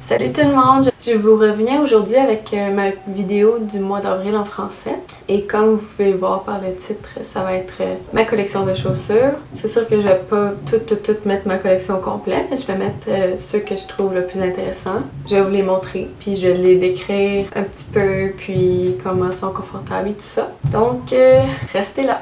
Salut tout le monde! Je vous reviens aujourd'hui avec ma vidéo du mois d'avril en français. Et comme vous pouvez voir par le titre, ça va être ma collection de chaussures. C'est sûr que je vais pas tout mettre ma collection au complet, mais je vais mettre ceux que je trouve le plus intéressant. Je vais vous les montrer, puis je vais les décrire un petit peu, puis comment ils sont confortables et tout ça. Donc, restez là!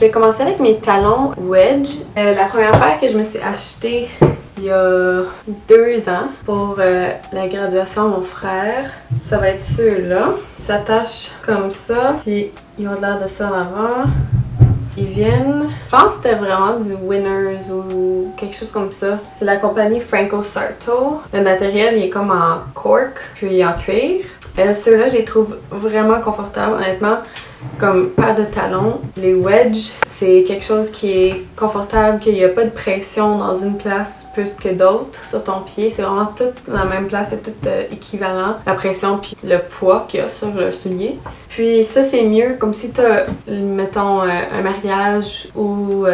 Je vais commencer avec mes talons wedge. La première paire que je me suis achetée il y a 2 ans pour la graduation de mon frère. Ça va être ceux-là. Ils s'attachent comme ça, puis ils ont l'air de ça en avant. Ils viennent, je pense que c'était vraiment du Winners ou quelque chose comme ça. C'est la compagnie Franco Sarto. Le matériel il est comme en cork, puis en cuir. Ceux-là, je les trouve vraiment confortables, honnêtement. Comme paire de talons, les wedges, c'est quelque chose qui est confortable, qu'il n'y a pas de pression dans une place plus que d'autres sur ton pied. C'est vraiment tout la même place, c'est tout équivalent. La pression puis le poids qu'il y a sur le soulier. Puis ça, c'est mieux comme si tu as, mettons, un mariage ou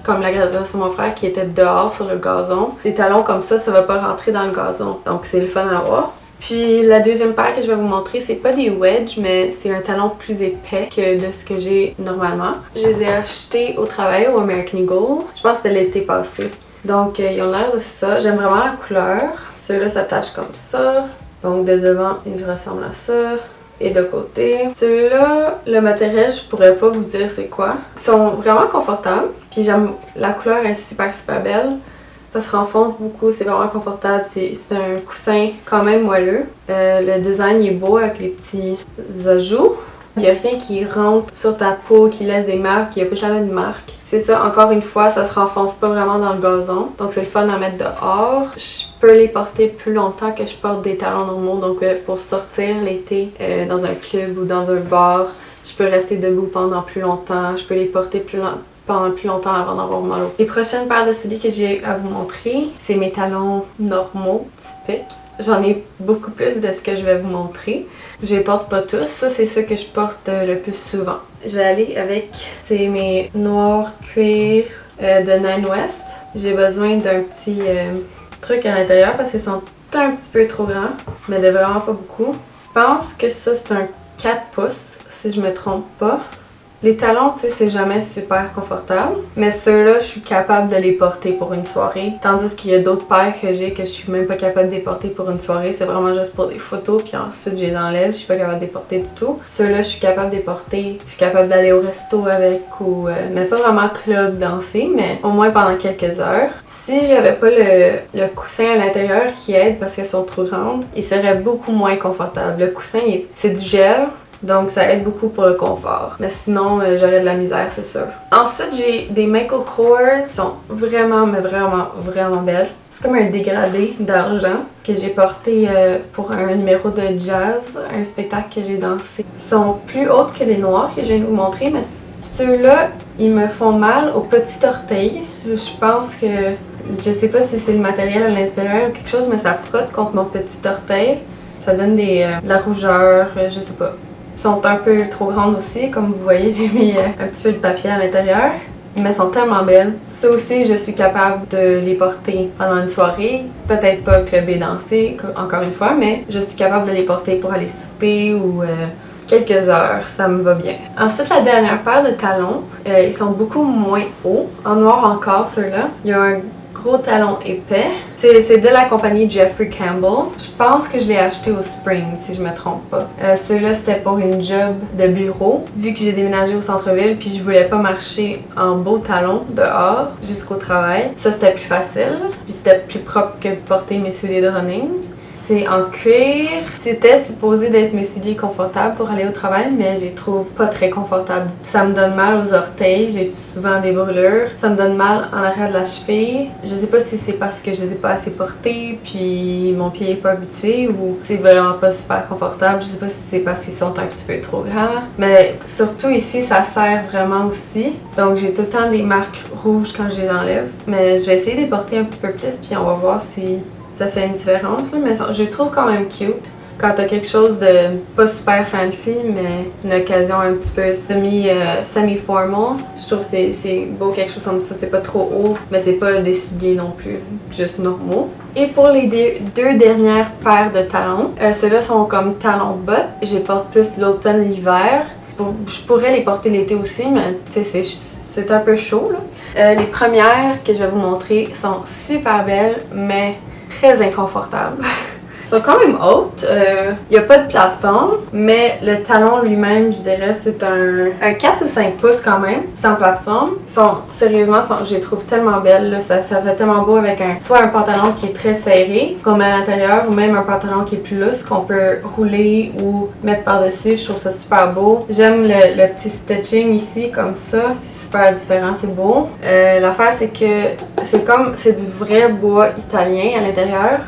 comme la graduation de mon frère qui était dehors sur le gazon. Des talons comme ça va pas rentrer dans le gazon. Donc c'est le fun à avoir. Puis la deuxième paire que je vais vous montrer, c'est pas des wedges, mais c'est un talon plus épais que de ce que j'ai normalement. Je les ai achetés au travail au American Eagle. Je pense que c'était l'été passé. Donc ils ont l'air de ça. J'aime vraiment la couleur. Ceux-là s'attachent comme ça. Donc de devant, ils ressemblent à ça. Et de côté. Ceux-là, le matériel, je pourrais pas vous dire c'est quoi. Ils sont vraiment confortables. Puis j'aime la couleur est super belle. Ça se renfonce beaucoup, c'est vraiment confortable, c'est un coussin quand même moelleux. Le design est beau avec les petits ajouts. Il n'y a rien qui rentre sur ta peau, qui laisse des marques, il n'y a jamais de marques. C'est ça, encore une fois, ça se renfonce pas vraiment dans le gazon. Donc c'est le fun à mettre dehors. Je peux les porter plus longtemps que je porte des talons normaux. Donc pour sortir l'été dans un club ou dans un bar, je peux rester debout pendant plus longtemps. Je peux les porter pendant plus longtemps avant d'avoir mal au pied. Les prochaines paires de souliers que j'ai à vous montrer, c'est mes talons normaux, typiques. J'en ai beaucoup plus de ce que je vais vous montrer. Je les porte pas tous. Ça, c'est ceux que je porte le plus souvent. Je vais aller avec, c'est mes noirs cuir de Nine West. J'ai besoin d'un petit truc à l'intérieur parce qu'ils sont un petit peu trop grands, mais de vraiment pas beaucoup. Je pense que ça, c'est un 4 pouces, si je me trompe pas. Les talons, tu sais, c'est jamais super confortable, mais ceux-là, je suis capable de les porter pour une soirée. Tandis qu'il y a d'autres paires que j'ai que je suis même pas capable de les porter pour une soirée. C'est vraiment juste pour des photos, puis ensuite je les enlève. Je suis pas capable de les porter du tout. Ceux-là, je suis capable de les porter. Je suis capable d'aller au resto avec ou... mais pas vraiment club danser, mais au moins pendant quelques heures. Si j'avais pas le coussin à l'intérieur qui aide parce qu'elles sont trop grandes, il serait beaucoup moins confortable. Le coussin, c'est du gel. Donc ça aide beaucoup pour le confort. Mais sinon, j'aurais de la misère, c'est sûr. Ensuite, j'ai des Michael Kors qui sont vraiment belles. C'est comme un dégradé d'argent que j'ai porté pour un numéro de jazz, un spectacle que j'ai dansé. Ils sont plus hautes que les noirs que je viens de vous montrer, mais ceux-là, ils me font mal au petit orteil. Je pense que, je sais pas si c'est le matériel à l'intérieur ou quelque chose, mais ça frotte contre mon petit orteil. Ça donne de la rougeur, je sais pas. Sont un peu trop grandes aussi, comme vous voyez j'ai mis un petit peu de papier à l'intérieur, mais elles sont tellement belles. Ça aussi je suis capable de les porter pendant une soirée, peut-être pas clubber danser encore une fois, mais je suis capable de les porter pour aller souper ou quelques heures, ça me va bien. Ensuite la dernière paire de talons, ils sont beaucoup moins hauts, en noir encore ceux-là. Il y a un gros talon épais. C'est de la compagnie Jeffrey Campbell. Je pense que je l'ai acheté au Spring, si je me trompe pas. Ceux-là, c'était pour une job de bureau. Vu que j'ai déménagé au centre-ville, puis je voulais pas marcher en beaux talons dehors jusqu'au travail. Ça, c'était plus facile. Puis c'était plus propre que de porter mes souliers de running. C'est en cuir. C'était supposé d'être mes souliers confortables pour aller au travail, mais je les trouve pas très confortables du tout. Ça me donne mal aux orteils, j'ai souvent des brûlures. Ça me donne mal en arrière de la cheville. Je sais pas si c'est parce que je les ai pas assez portés, puis mon pied est pas habitué, ou c'est vraiment pas super confortable. Je sais pas si c'est parce qu'ils sont un petit peu trop grands. Mais surtout ici, ça serre vraiment aussi. Donc j'ai tout le temps des marques rouges quand je les enlève. Mais je vais essayer de les porter un petit peu plus, puis on va voir si ça fait une différence, là, mais je les trouve quand même cute. quand t'as quelque chose de pas super fancy, mais une occasion un petit peu semi-formal, je trouve que c'est beau quelque chose comme ça. C'est pas trop haut, mais c'est pas des souliers non plus, juste normaux. Et pour les deux dernières paires de talons, ceux-là sont comme talons bottes. Je les porte plus l'automne, l'hiver. Je pourrais les porter l'été aussi, mais tu sais, c'est un peu chaud là. Les premières que je vais vous montrer sont super belles, mais très inconfortables. Ils sont quand même hautes. Il n'y a pas de plateforme, mais le talon lui-même, je dirais, c'est un 4 ou 5 pouces quand même, sans plateforme. Sérieusement, je les trouve tellement belles. Là. Ça fait tellement beau avec soit un pantalon qui est très serré, qu'on met à l'intérieur, ou même un pantalon qui est plus lousse, qu'on peut rouler ou mettre par-dessus. Je trouve ça super beau. J'aime le petit stitching ici, comme ça. C'est super différent, c'est beau. L'affaire, c'est que c'est du vrai bois italien à l'intérieur.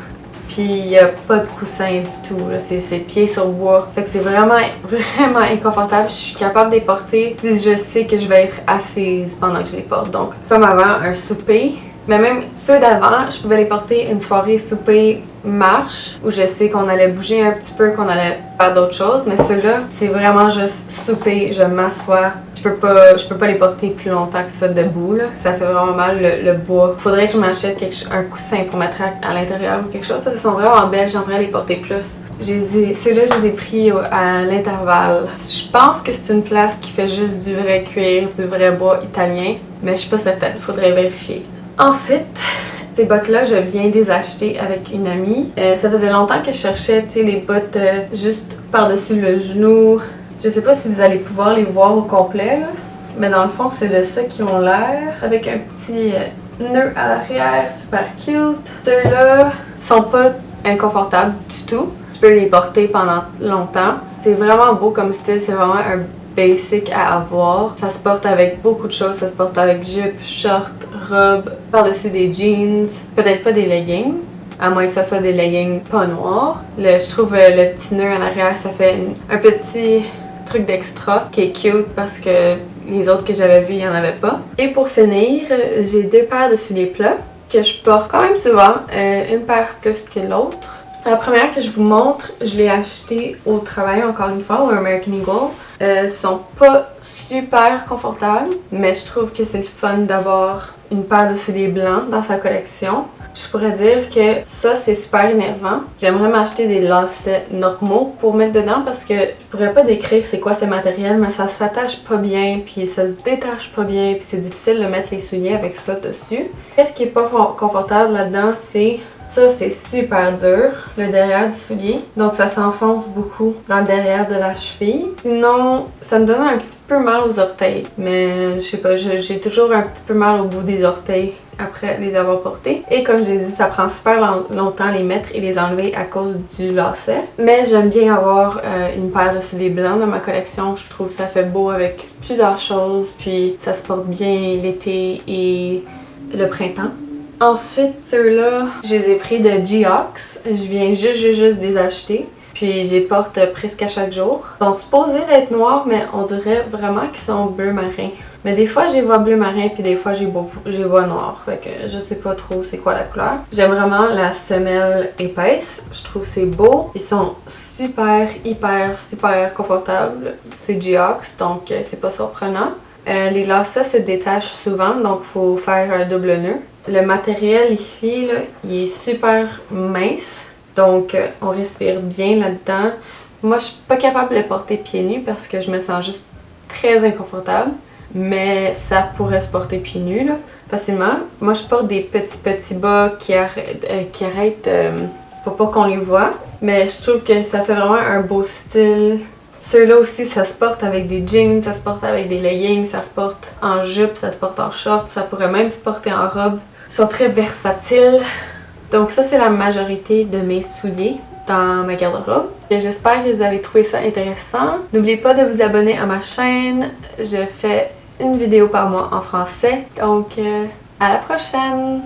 Puis il n'y a pas de coussin du tout, c'est pieds sur bois. Fait que c'est vraiment, vraiment inconfortable. Je suis capable de les porter si je sais que je vais être assise pendant que je les porte. Donc, comme avant, un souper. Mais même ceux d'avant, je pouvais les porter une soirée souper marche, où je sais qu'on allait bouger un petit peu, qu'on allait faire d'autres choses. Mais ceux-là, c'est vraiment juste souper, je m'assois. Je peux pas les porter plus longtemps que ça debout, là. Ça fait vraiment mal le bois. Faudrait que je m'achète un coussin pour mettre à l'intérieur ou quelque chose, parce qu'ils sont vraiment belles, j'aimerais les porter plus. Ceux-là, je les ai pris à l'intervalle. Je pense que c'est une place qui fait juste du vrai cuir, du vrai bois italien, mais je suis pas certaine, faudrait vérifier. Ensuite, ces bottes-là, je viens les acheter avec une amie. Ça faisait longtemps que je cherchais, tu sais, les bottes juste par-dessus le genou. Je sais pas si vous allez pouvoir les voir au complet, là. Mais dans le fond, c'est de ça qu'ils ont l'air. Avec un petit nœud à l'arrière, super cute. Ceux-là sont pas inconfortables du tout. Je peux les porter pendant longtemps. C'est vraiment beau comme style, c'est vraiment un basic à avoir. Ça se porte avec beaucoup de choses. Ça se porte avec jupe, short, robe, par-dessus des jeans. Peut-être pas des leggings. À moins que ça soit des leggings pas noirs. Je trouve le petit nœud à l'arrière, ça fait un petit truc d'extra qui est cute parce que les autres que j'avais vus, il n'y en avait pas. Et pour finir, j'ai deux paires de souliers plats que je porte quand même souvent, une paire plus que l'autre. La première que je vous montre, je l'ai achetée au travail encore une fois, au American Eagle. Sont pas super confortables, mais je trouve que c'est le fun d'avoir une paire de souliers blancs dans sa collection. Je pourrais dire que ça, c'est super énervant. J'aimerais m'acheter des lacets normaux pour mettre dedans parce que je pourrais pas décrire c'est quoi ce matériel, mais ça s'attache pas bien, puis ça se détache pas bien, puis c'est difficile de mettre les souliers avec ça dessus. Qu'est-ce qui est pas confortable là-dedans, c'est super dur, le derrière du soulier. Donc ça s'enfonce beaucoup dans le derrière de la cheville. Sinon, ça me donne un petit peu mal aux orteils. Mais je sais pas, j'ai toujours un petit peu mal au bout des orteils après les avoir portés. Et comme j'ai dit, ça prend super longtemps les mettre et les enlever à cause du lacet. Mais j'aime bien avoir une paire de souliers blancs dans ma collection. Je trouve que ça fait beau avec plusieurs choses. Puis ça se porte bien l'été et le printemps. Ensuite, ceux-là, je les ai pris de Geox. Je viens juste des acheter. Puis je les porte presque à chaque jour. Ils sont supposés d'être noirs, mais on dirait vraiment qu'ils sont bleu marin. Mais des fois, je les vois bleu marin, puis des fois, je les vois noirs. Fait que je sais pas trop c'est quoi la couleur. J'aime vraiment la semelle épaisse. Je trouve que c'est beau. Ils sont super confortables. C'est Geox, donc c'est pas surprenant. Les lacets se détachent souvent, donc il faut faire un double nœud. Le matériel ici, là, il est super mince, donc on respire bien là-dedans. Moi, je suis pas capable de le porter pieds nus parce que je me sens juste très inconfortable, mais ça pourrait se porter pieds nus là, facilement. Moi, je porte des petits bas qui arrêtent pour pas qu'on les voit, mais je trouve que ça fait vraiment un beau style. Ceux-là aussi, ça se porte avec des jeans, ça se porte avec des leggings, ça se porte en jupe, ça se porte en short, ça pourrait même se porter en robe. Ils sont très versatiles. Donc ça, c'est la majorité de mes souliers dans ma garde-robe. J'espère que vous avez trouvé ça intéressant. N'oubliez pas de vous abonner à ma chaîne. Je fais une vidéo par mois en français. Donc, à la prochaine!